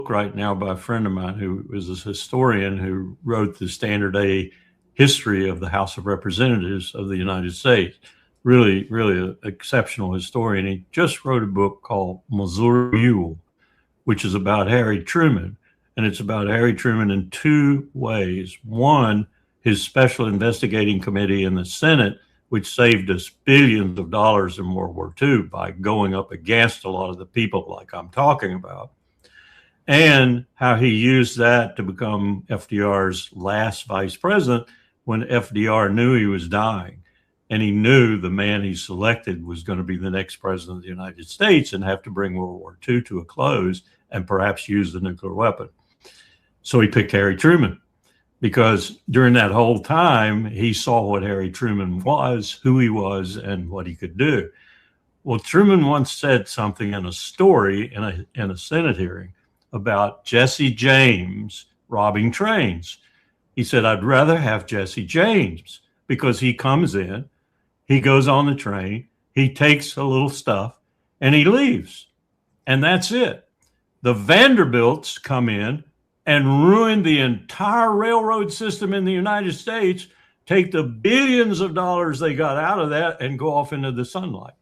right now by a friend of mine who is a historian who wrote the standard A history of the House of Representatives of the United States. Really, really an exceptional historian. He just wrote a book called Missouri Mule, which is about Harry Truman. And it's about Harry Truman in two ways. One, his special investigating committee in the Senate, which saved us billions of dollars in World War II by going up against a lot of the people like I'm talking about, and how he used that to become FDR's last vice president when FDR knew he was dying. And he knew the man he selected was going to be the next president of the United States and have to bring World War II to a close and perhaps use the nuclear weapon. So he picked Harry Truman because during that whole time, he saw what Harry Truman was, who he was, and what he could do. Well, Truman once said something in a story in a Senate hearing about Jesse James robbing trains. He said, I'd rather have Jesse James because he comes in, he goes on the train, he takes a little stuff, and he leaves. And that's it. The Vanderbilts come in and ruin the entire railroad system in the United States, take the billions of dollars they got out of that and go off into the sunlight.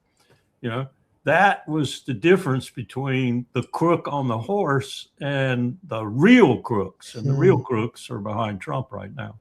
You know, that was the difference between the crook on the horse and the real crooks. And the real crooks are behind Trump right now.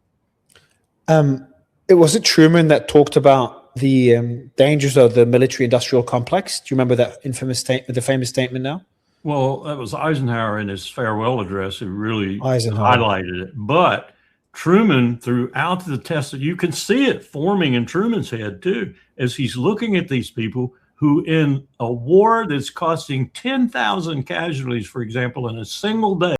It was it Truman that talked about the dangers of the military-industrial complex. Do you remember that infamous statement, the famous statement now? Well, that was Eisenhower in his farewell address who really highlighted it. But Truman, throughout the test, you can see it forming in Truman's head too, as he's looking at these people who in a war that's costing 10,000 casualties, for example, in a single day,